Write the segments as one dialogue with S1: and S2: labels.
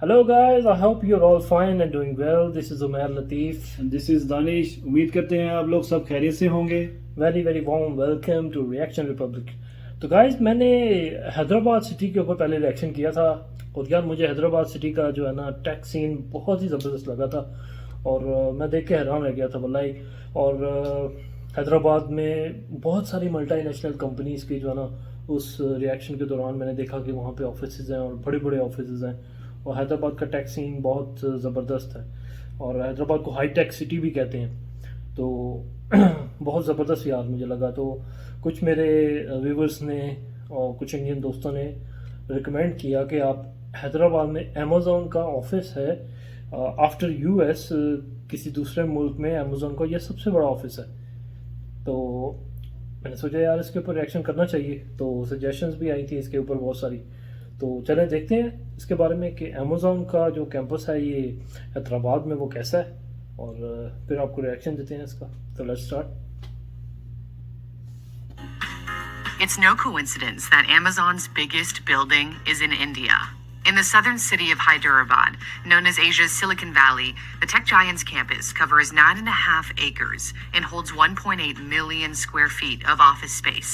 S1: Hello guys, I hope you're all fine and doing well. This is Umair Latif.
S2: This is Danish. उम्मीद करते हैं आप लोग सब खैरियत से होंगे।
S1: Very warm welcome to Reaction Republic. तो गाइस मैंने हैदराबाद सिटी के ऊपर पहले रिएक्शन किया था और यार मुझे हैदराबाद सिटी का जो है ना टेक सीन बहुत ही ज़बरदस्त लगा था और मैं देख के हैरान रह गया था वल्लाही। और हैदराबाद में बहुत सारी मल्टीनेशनल कंपनीज की जो है ना उस रिएक्शन के दौरान मैंने देखा कि वहाँ पे ऑफिसेज हैं और बड़े बड़े ऑफिसेज हैं और हैदराबाद का टेक सीन बहुत ज़बरदस्त है और हैदराबाद को हाई टेक सिटी भी कहते हैं। तो बहुत ज़बरदस्त यार मुझे लगा। तो कुछ मेरे व्यूवर्स ने और कुछ इंडियन दोस्तों ने रिकमेंड किया कि आप हैदराबाद में अमेज़ॉन का ऑफिस है आफ्टर यूएस, किसी दूसरे मुल्क में अमेज़ॉन का यह सबसे बड़ा ऑफिस है। तो मैंने सोचा यार इसके ऊपर रिएक्शन करना चाहिए, तो सजेशंस भी आई थी इसके ऊपर बहुत सारी। तो चलें देखते हैं इसके बारे में कि अमेज़ॉन का जो कैंपस है ये हैदराबाद में वो कैसा है और फिर आपको रिएक्शन देते हैं इसका। तो let's start.
S3: It's no coincidence that Amazon's biggest building is in India. In the southern city of Hyderabad, known as Asia's Silicon Valley, the tech giant's campus covers 9.5 acres and holds 1.8 million square feet of office space.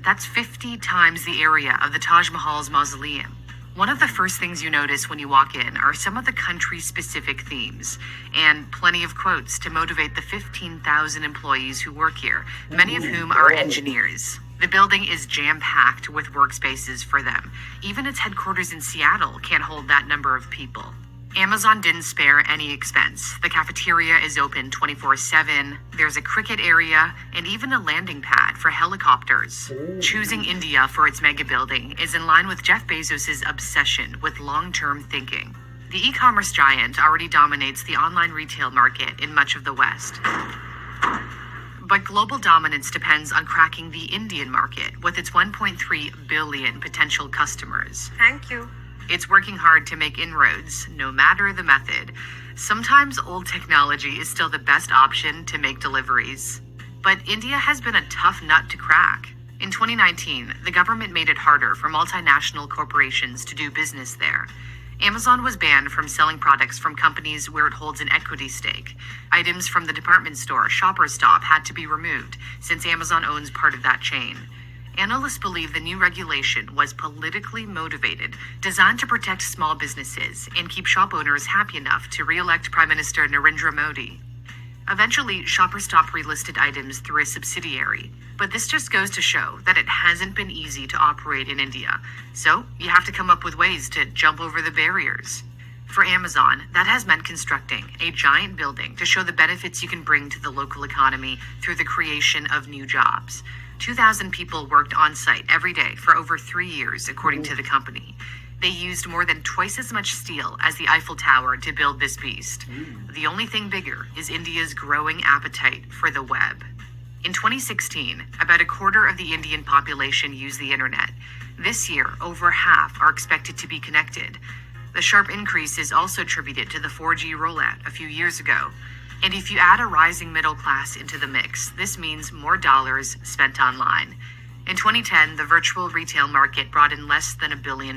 S3: That's 50 times the area of the Taj Mahal's mausoleum. One of the first things you notice when you walk in are some of the country-specific themes, and plenty of quotes to motivate the 15,000 employees who work here, many of whom are engineers. The building is jam-packed with workspaces for them. Even its headquarters in Seattle can't hold that number of people. Amazon didn't spare any expense. The cafeteria is open 24/7. There's a cricket area and even a landing pad for helicopters. Choosing India for its mega building is in line with Jeff Bezos' obsession with long-term thinking. The e-commerce giant already dominates the online retail market in much of the West. But global dominance depends on cracking the Indian market with its 1.3 billion potential customers.
S4: Thank you.
S3: It's working hard to make inroads, no matter the method. Sometimes old technology is still the best option to make deliveries. But India has been a tough nut to crack. In 2019, the government made it harder for multinational corporations to do business there. Amazon was banned from selling products from companies where it holds an equity stake. Items from the department store Shoppers Stop had to be removed since Amazon owns part of that chain. Analysts believe the new regulation was politically motivated, designed to protect small businesses and keep shop owners happy enough to re-elect Prime Minister Narendra Modi. Eventually, Shoppers Stop relisted items through a subsidiary, but this just goes to show that it hasn't been easy to operate in India. So, you have to come up with ways to jump over the barriers. For Amazon, that has meant constructing a giant building to show the benefits you can bring to the local economy through the creation of new jobs. 2,000 people worked on site every day for over 3 years, according to the company. They used more than twice as much steel as the Eiffel Tower to build this beast. The only thing bigger is India's growing appetite for the web. In 2016, about a quarter of the Indian population used the internet. This year, over half are expected to be connected. The sharp increase is also attributed to the 4G rollout a few years ago. And if you add a rising middle class into the mix, this means more dollars spent online. In 2010, the virtual retail market brought in less than $1 billion.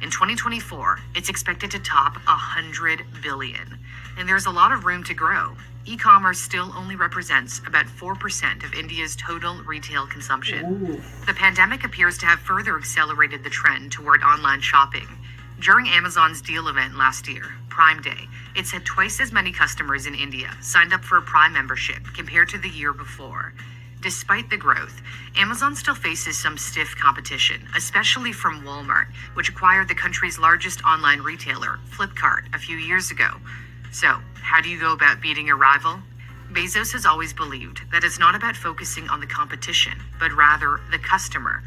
S3: In 2024, it's expected to top $100 billion. And there's a lot of room to grow. E-commerce still only represents about 4% of India's total retail consumption. The pandemic appears to have further accelerated the trend toward online shopping. During Amazon's deal event last year, Prime Day, it said twice as many customers in India signed up for a Prime membership compared to the year before. Despite the growth, Amazon still faces some stiff competition, especially from Walmart, which acquired the country's largest online retailer, Flipkart, a few years ago. So, how do you go about beating a rival? Bezos has always believed that it's not about focusing on the competition, but rather the customer.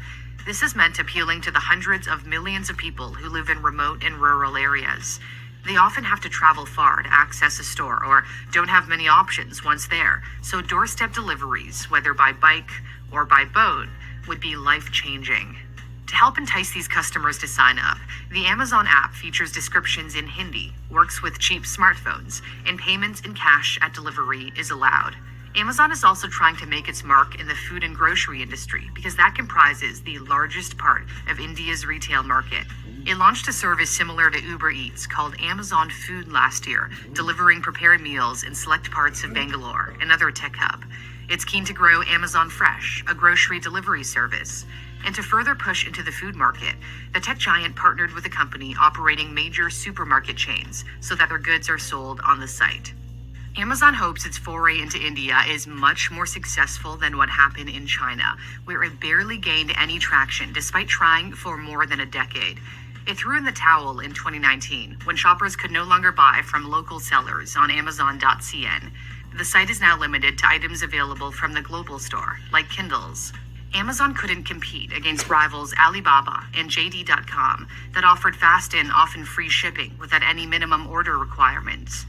S3: This has meant appealing to the hundreds of millions of people who live in remote and rural areas. They often have to travel far to access a store or don't have many options once there, so doorstep deliveries, whether by bike or by boat, would be life-changing. To help entice these customers to sign up, the Amazon app features descriptions in Hindi, works with cheap smartphones, and payments in cash at delivery is allowed. Amazon is also trying to make its mark in the food and grocery industry because that comprises the largest part of India's retail market. It launched a service similar to Uber Eats called Amazon Food last year, delivering prepared meals in select parts of Bangalore, another tech hub. It's keen to grow Amazon Fresh, a grocery delivery service. And to further push into the food market, the tech giant partnered with a company operating major supermarket chains so that their goods are sold on the site. Amazon hopes its foray into India is much more successful than what happened in China, where it barely gained any traction despite trying for more than a decade. It threw in the towel in 2019 when shoppers could no longer buy from local sellers on Amazon.cn. The site is now limited to items available from the global store, like Kindles. Amazon couldn't compete against rivals Alibaba and JD.com that offered fast and often free shipping without any minimum order requirements.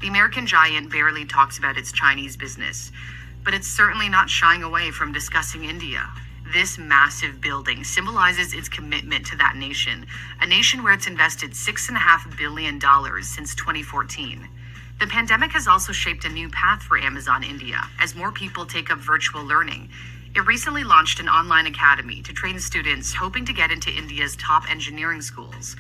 S3: The American giant barely talks about its Chinese business, but it's certainly not shying away from discussing India. This massive building symbolizes its commitment to that nation, a nation where it's invested $6.5 billion since 2014. The pandemic has also shaped a new path for Amazon India as more people take up virtual learning. It recently launched an online academy to train students hoping to get into India's top engineering schools.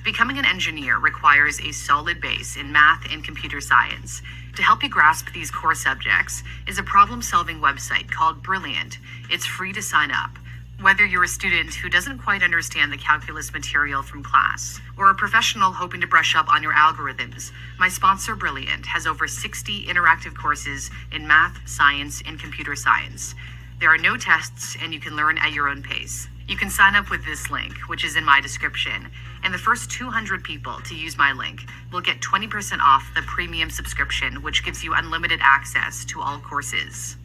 S3: Becoming an engineer requires a solid base in math and computer science. To help you grasp these core subjects is a problem-solving website called Brilliant. It's free to sign up. Whether you're a student who doesn't quite understand the calculus material from class, or a professional hoping to brush up on your algorithms, my sponsor Brilliant has over 60 interactive courses in math, science, and computer science. There are no tests, and you can learn at your own pace. You can sign up with this link, which is in my description, and the first 200 people to use my link will get 20% off the premium subscription, which gives you unlimited access to all courses.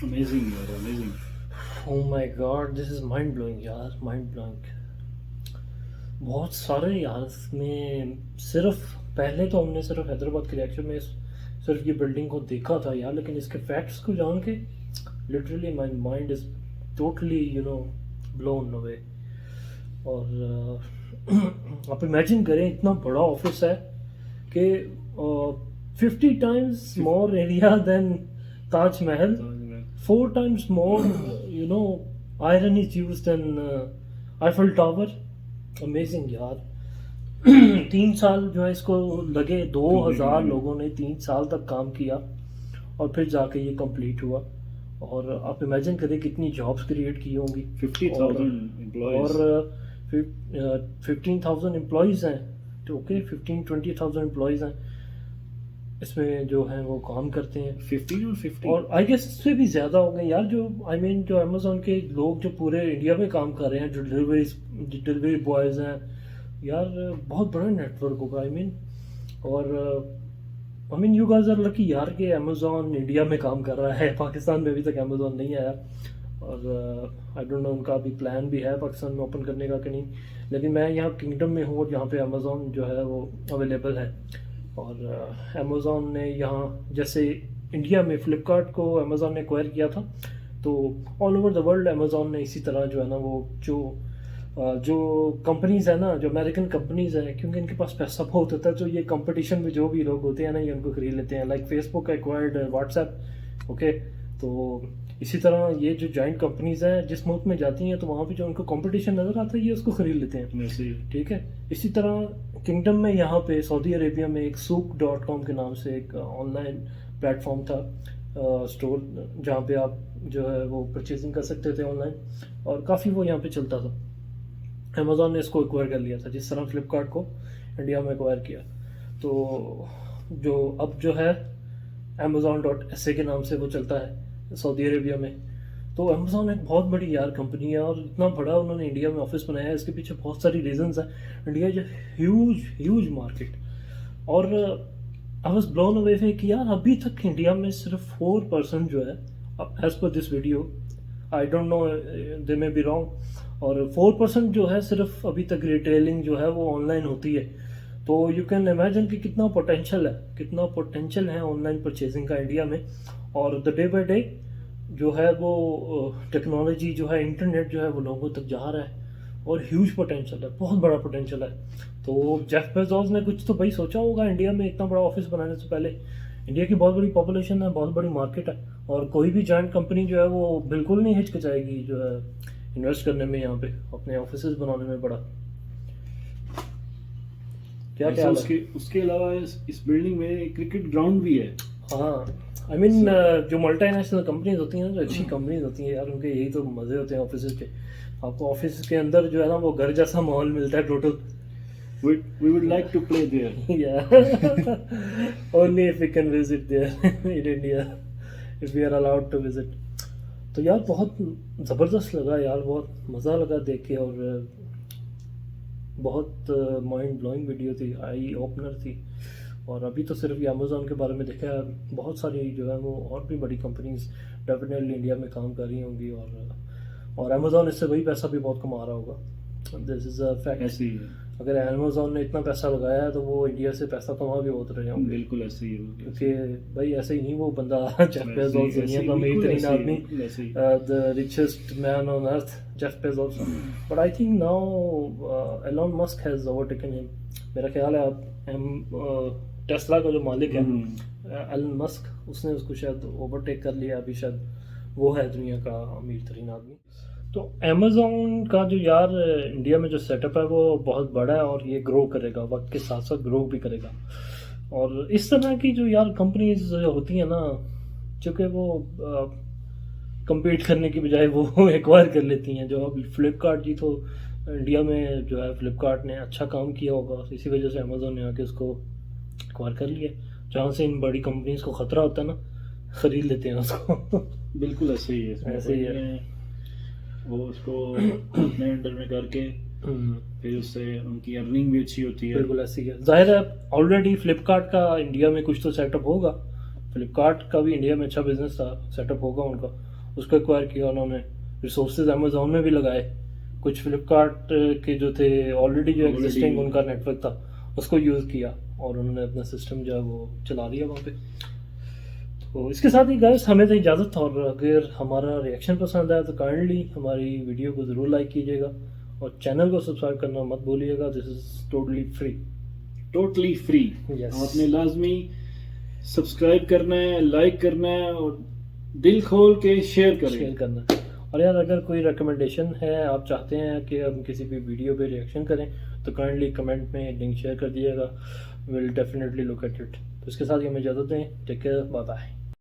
S2: Amazing, yaar, amazing.
S1: Oh my god, this is mind blowing यार, mind blowing. बहुत सारे यार इसमें सिर्फ पहले तो हमने सिर्फ हैदराबाद के रिएक्शन में सिर्फ ये बिल्डिंग को देखा था यार, लेकिन इसके फैक्ट्स को जान के literally my mind is totally blown away. और आप इमेजिन करें इतना बड़ा ऑफिस है कि 50 times more area than Taj Mahal, 4 times more iron is used than Eiffel Tower. Amazing यार. 3 साल जो है इसको लगे, 2000 लोगों ने 3 साल तक काम किया और फिर जाके ये कंप्लीट हुआ. और आप इमेजिन करें कितनी जॉब्स क्रिएट की होंगी.
S2: 50,000
S1: और 15,000 एम्प्लॉयज़ हैं. तो ओके 15-20,000 एम्प्लॉयज़ हैं इसमें जो हैं वो काम करते हैं.
S2: 15 और 50
S1: और आई गेस इससे भी ज़्यादा हो गए यार. जो जो अमेज़ॉन के लोग जो पूरे इंडिया में काम कर रहे हैं, जो डिलीवरी बॉयज़ हैं यार, बहुत बड़ा नेटवर्क होगा. और यू गाइस आर लकी यार कि अमेज़ॉन इंडिया में काम कर रहा है. पाकिस्तान में अभी तक अमेज़ॉन नहीं आया. और आई डोंट नो उनका अभी प्लान भी है पाकिस्तान में ओपन करने का कि नहीं. लेकिन मैं यहाँ किंगडम में हूँ और यहाँ पे अमेज़ॉन जो है वो अवेलेबल है. और अमेज़ॉन ने यहाँ जैसे इंडिया में फ़्लिपकार्ट को अमेज़ॉन ने एक्वायर किया था, तो all over the world Amazon ने इसी तरह जो है ना वो जो कंपनीज़ है ना, जो अमेरिकन कंपनीज़ हैं, क्योंकि इनके पास पैसा बहुत होता है, तो ये कंपटीशन में जो भी लोग होते हैं ना ये उनको खरीद लेते हैं. Like Facebook acquired WhatsApp. Okay, तो इसी तरह ये जो जॉइंट कंपनीज़ हैं जिस मुल्क में जाती हैं तो वहाँ पे जो उनको कंपटीशन नज़र आता है ये उसको ख़रीद लेते हैं. ठीक है. इसी तरह किंगडम में यहाँ पे सऊदी अरेबिया में एक souq.com के नाम से एक ऑनलाइन प्लेटफॉर्म था, स्टोर, जहाँ पे आप जो है वो परचेजिंग कर सकते थे ऑनलाइन. और काफ़ी वो यहाँ पे चलता था. अमेज़ॉन ने इसको एक्वायर कर लिया था जिस तरह फ्लिपकार्ट को इंडिया में एक्वायर किया. तो जो अब जो है Amazon.sa के नाम से वो चलता है सऊदी अरेबिया में. तो अमेज़ॉन एक बहुत बड़ी यार कंपनी है और इतना बड़ा उन्होंने इंडिया में ऑफिस बनाया है. इसके पीछे बहुत सारी रीजंस हैं. India is huge market. और आई वाज ब्लोन अवे कि यार अभी तक इंडिया में सिर्फ 4% जो है, एज पर this video, I don't know, they may be wrong, और 4% जो है सिर्फ अभी तक रिटेलिंग जो है वो ऑनलाइन होती है. तो यू कैन इमेजिन कि कितना पोटेंशियल है ऑनलाइन परचेजिंग का इंडिया में. और द डे बाय डे जो है वो टेक्नोलॉजी जो है, इंटरनेट जो है वो लोगों तक जा रहा है और ह्यूज पोटेंशियल है, बहुत बड़ा पोटेंशियल है. तो जेफ बेजोस ने कुछ तो भाई सोचा होगा इंडिया में इतना बड़ा ऑफिस बनाने से पहले. इंडिया की बहुत बड़ी पॉपुलेशन है, बहुत बड़ी मार्केट है, और कोई भी जॉइंट कंपनी जो है वो बिल्कुल नहीं हिचकिचाएगी जो है इन्वेस्ट करने में, यहाँ पे अपने ऑफिसेज बनाने में पड़ा। क्या
S2: ऐसे
S1: क्या
S2: उसके अलावा इस बिल्डिंग में एक क्रिकेट ग्राउंड भी है।
S1: हाँ, आई मीन जो मल्टीनेशनल कंपनीज होती हैं ना, जो अच्छी कंपनीज होती हैं यार, उनके यही तो मज़े होते हैं ऑफिस के। आपको ऑफिस के अंदर जो है ना वो घर जैसा माहौल मिलता है total.
S2: We would like to play there.
S1: Yeah, only if we can visit there in India, if we are allowed to visit. तो यार बहुत ज़बरदस्त लगा यार, बहुत मज़ा लगा देख के, और बहुत माइंड ब्लोइंग वीडियो थी, आई ओपनर थी। और अभी तो सिर्फ ये अमेज़ोन के बारे में देखा है, बहुत सारी जो है वो और भी बड़ी कंपनीज डेफिनेटली इंडिया में काम कर रही होंगी, और अमेज़ोन इससे वही पैसा भी बहुत कमा रहा होगा। This is a fact.
S2: ऐसे ही है,
S1: अगर अमेज़ोन ने इतना पैसा लगाया है तो वो इंडिया से पैसा कमा भी बहुत रहे होंगे।
S2: बिल्कुल ऐसे ही है,
S1: क्योंकि भाई ऐसे ही नहीं वो बंदा जेफ बेज़ोस, दुनिया का अमीर तरीन आदमी, the richest man on earth, Jeff Bezos. But I think now Elon Musk has overtaken him. मेरा ख्याल है अब टेस्ला का जो मालिक है एलन मस्क, उसने उसको शायद ओवरटेक कर लिया अभी, शायद वो है दुनिया का अमीर तरीन आदमी। तो अमेज़ोन का जो यार इंडिया में जो सेटअप है वो बहुत बड़ा है, और ये ग्रो करेगा, वक्त के साथ साथ ग्रो भी करेगा। और इस तरह की जो यार कंपनीज होती हैं ना, चूँकि वो compete करने की बजाय वो एक्वायर कर लेती हैं। जो अब फ्लिपकार्ट जी, तो इंडिया में जो है फ्लिपकार्ट ने अच्छा काम किया होगा, इसी वजह से अमेज़ोन ने आके उसको एक्वायर कर लिया। जहाँ से इन बड़ी कंपनीज को ख़तरा होता है ना, ख़रीद लेते हैं उसको।
S2: बिल्कुल ऐसे ही है,
S1: ऐसे ही है।
S2: वो उसको अपने अंडर में करके फिर उससे उनकी अर्निंग भी अच्छी होती है।
S1: बिल्कुल ऐसी है, जाहिर है ऑलरेडी फ्लिपकार्ट का इंडिया में कुछ तो सेटअप होगा, फ्लिपकार्ट का भी इंडिया में अच्छा बिजनेस था, सेटअप होगा उनका, उसको एक्वायर किया उन्होंने, रिसोर्सेज अमेज़ोन में भी लगाए, कुछ फ्लिपकार्ट के जो थे ऑलरेडी जो एग्जिस्टिंग उनका नेटवर्क था उसको यूज़ किया, और उन्होंने अपना सिस्टम जो है वो चला लिया वहाँ पे। तो इसके साथ ही गाइस हमें तो इजाज़त, और अगर हमारा रिएक्शन पसंद आया तो काइंडली हमारी वीडियो को ज़रूर लाइक कीजिएगा, और चैनल को सब्सक्राइब करना मत भूलिएगा। This is totally free,
S2: totally free.
S1: Yes.
S2: आपने लाजमी सब्सक्राइब करना है, लाइक करना है, और दिल खोल के शेयर
S1: शेयर करना। और यार अगर कोई रिकमेंडेशन है, आप चाहते हैं कि हम किसी भी वीडियो पे रिएक्शन करें, तो काइंडली कमेंट में लिंक शेयर कर दीजिएगा, will definitely look at it. तो इसके साथ ही हमें इजाज़त दें, टेक केयर, बाय बाय।